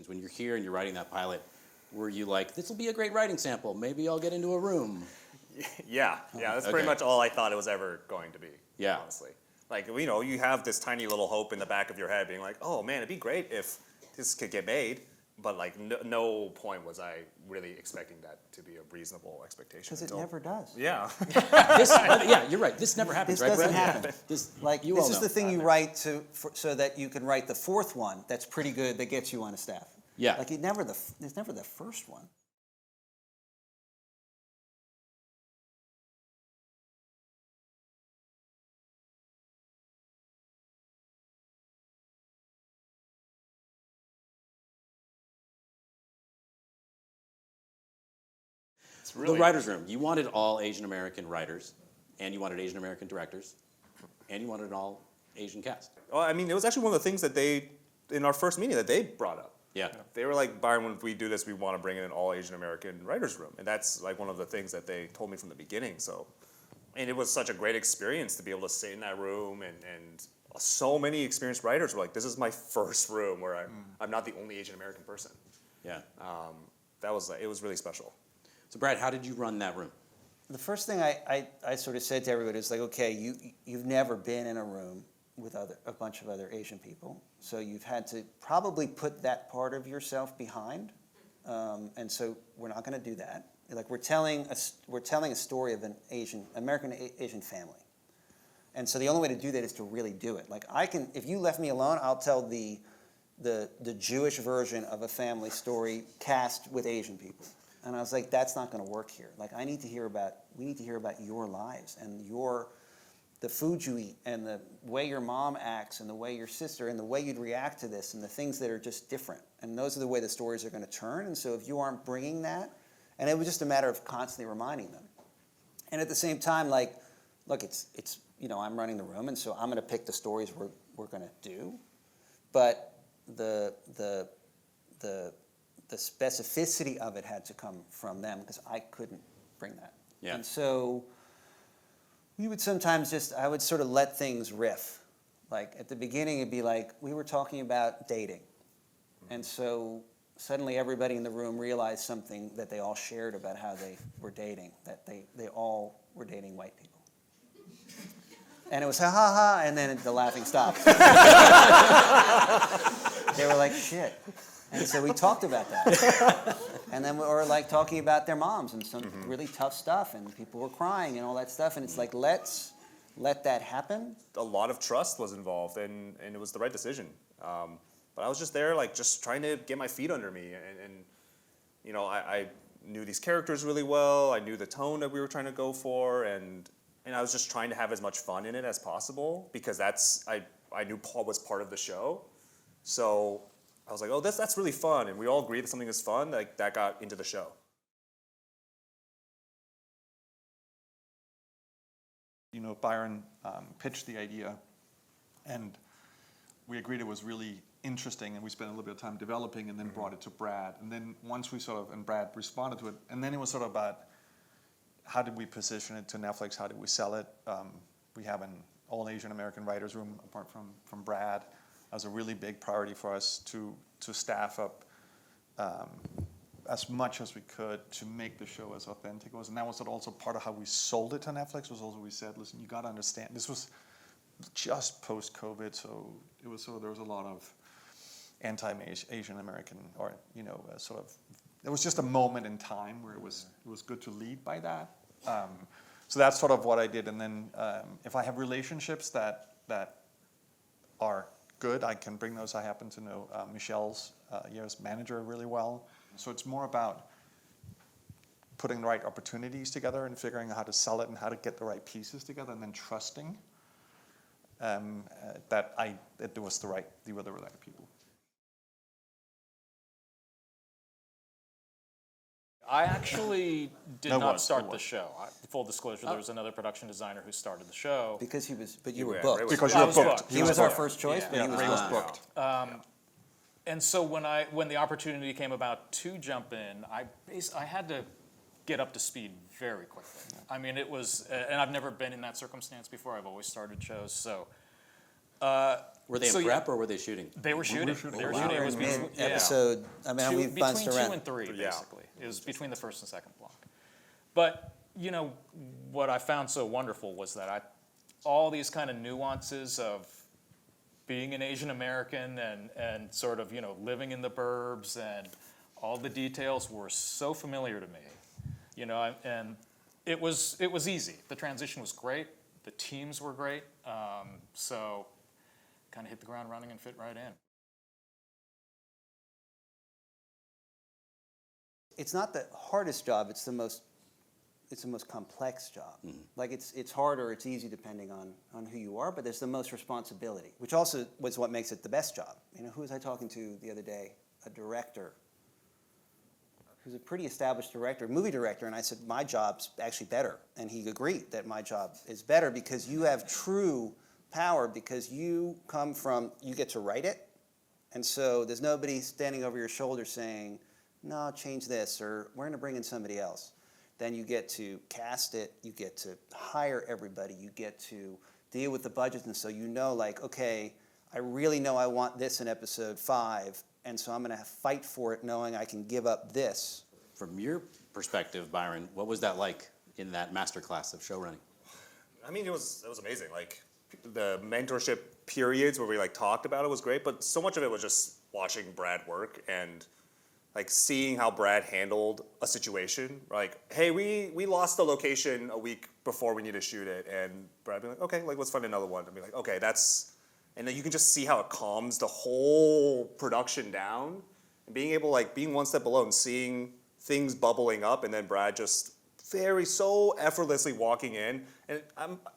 When you're here and you're writing that pilot, were you like, this will be a great writing sample, maybe I'll get into a room? Yeah, that's pretty much all I thought it was ever going to be, honestly. Like, you know, you have this tiny little hope in the back of your head being like, oh man, it'd be great if this could get made. But like, no point was I really expecting that to be a reasonable expectation. Because it never does. Yeah. Yeah, you're right. This never happens, This right, doesn't Brad? happen. This is the thing you write so that you can write the fourth one that's pretty good that gets you on a staff. Yeah. Like, there's never the first one. The writer's room. You wanted all Asian American writers, and you wanted Asian American directors, and you wanted an all Asian cast. Well, I mean, it was actually one of the things that in our first meeting, that they brought up. Yeah. They were like, Byron, when we do this, we want to bring in an all Asian American writer's room. And that's like one of the things that they told me from the beginning. So, and it was such a great experience to be able to sit in that room, and so many experienced writers were like, this is my first room where I'm not the only Asian American person. Yeah. It was really special. So Brad, how did you run that room? The first thing I sort of said to everybody is like, okay, you've never been in a room with a bunch of other Asian people, so you've had to probably put that part of yourself behind, and so we're not going to do that. Like, we're telling a story of an American Asian family, and so the only way to do that is to really do it. Like, if you left me alone, I'll tell the Jewish version of a family story cast with Asian people. And I was like, that's not going to work here. Like, we need to hear about your lives and the food you eat and the way your mom acts and the way your sister and the way you'd react to this and the things that are just different. And those are the way the stories are going to turn. And so if you aren't bringing that, and it was just a matter of constantly reminding them. And at the same time, like, look, it's you know, I'm running the room, and so I'm going to pick the stories we're going to do. But the specificity of it had to come from them because I couldn't bring that. Yeah. And so we would sometimes I would sort of let things riff. Like, at the beginning, it'd be like, we were talking about dating. And so suddenly everybody in the room realized something that they all shared about how they were dating, that they all were dating white people. And it was ha ha ha, and then the laughing stopped. They were like, shit. And so we talked about that. And then we were like talking about their moms and some really tough stuff, and people were crying and all that stuff. And it's like, let's let that happen. A lot of trust was involved, and it was the right decision. But I was just there, like, just trying to get my feet under me. And you know, I knew these characters really well. I knew the tone that we were trying to go for, and I was just trying to have as much fun in it as possible because I knew Paul was part of the show. So I was like, oh, that's really fun, and we all agreed that something is fun. Like, that got into the show. You know, Byron pitched the idea, and we agreed it was really interesting, and we spent a little bit of time developing, and then brought it to Brad. And then once and Brad responded to it, and then it was sort of about how did we position it to Netflix? How did we sell it? We have an all Asian American writers room apart from Brad. As a really big priority for us to staff up as much as we could to make the show as authentic as it was. And that was also part of how we sold it to Netflix, was also we said, listen, you got to understand, this was just post-COVID, so there was a lot of anti-Asian American, or, you know, sort of, there was just a moment in time where it was good to lead by that. So that's sort of what I did. And then if I have relationships that are good, I can bring those. I happen to know Michelle's year's manager really well. So it's more about putting the right opportunities together and figuring out how to sell it and how to get the right pieces together, and then trusting that they were the right people. I actually did not start the show. Full disclosure, there was another production designer who started the show. But you were booked. Because you were booked. He was our first choice, but he was booked. And so when the opportunity came about to jump in, I had to get up to speed very quickly. I mean, it was, and I've never been in that circumstance before. I've always started shows, so Were they in So, yeah. prep or were they shooting? They were shooting. shooting. They were Wow. shooting. It We're was in between, mid-episode. I mean, we've bounced between around. 2 and 3, Yeah. basically. It was between the first and second block. But, you know, what I found so wonderful was that all these kind of nuances of being an Asian American and sort of, you know, living in the burbs and all the details were so familiar to me, you know, and it was easy. The transition was great. The teams were great. So kind of hit the ground running and fit right in. It's not the hardest job, it's the most complex job. Like it's hard or it's easy depending on who you are, but there's the most responsibility, which also was what makes it the best job. You know, who was I talking to the other day? A director who's a pretty established director, movie director, and I said, my job's actually better. And he agreed that my job is better because you have true power, because you get to write it, and so there's nobody standing over your shoulder saying, no, change this, or we're gonna bring in somebody else. Then you get to cast it, you get to hire everybody, you get to deal with the budget, and so you know, like, okay, I really know I want this in episode 5, and so I'm gonna fight for it knowing I can give up this. From your perspective, Byron, what was that like in that masterclass of show running? I mean, it was amazing. Like the mentorship periods where we like talked about it was great, but so much of it was just watching Brad work and like seeing how Brad handled a situation. Like, hey, we lost the location a week before we need to shoot it, and Brad be like, okay, like let's find another one. And be like, okay, and then you can just see how it calms the whole production down, and being able like being one step below and seeing things bubbling up, and then Brad just so effortlessly walking in, and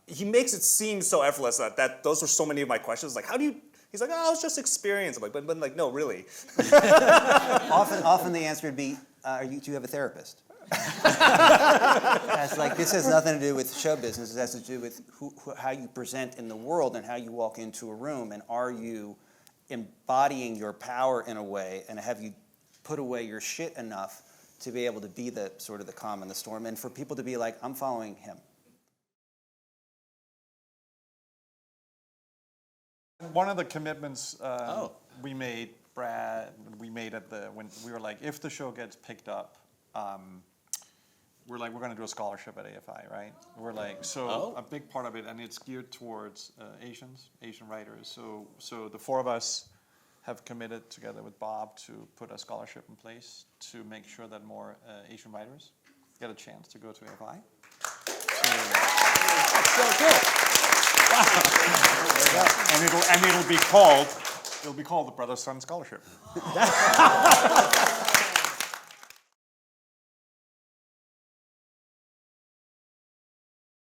he makes it seem so effortless that those were so many of my questions. Like, how do you? He's like, oh, it's just experience. I'm like, but like, no, really. Often the answer would be, do you have a therapist? It's like, this has nothing to do with show business. It has to do with how you present in the world and how you walk into a room, and are you embodying your power in a way, and have you put away your shit enough to be able to be the sort of the calm in the storm, and for people to be like, I'm following him. One of the commitments we made, Brad, when we were like, if the show gets picked up, we're going to do a scholarship at AFI, right? We're like, a big part of it, and it's geared towards Asian writers. So the 4 of us have committed together with Bob to put a scholarship in place to make sure that more Asian writers get a chance to go to AFI. That's so cool. And it'll be called the Brother Son Scholarship.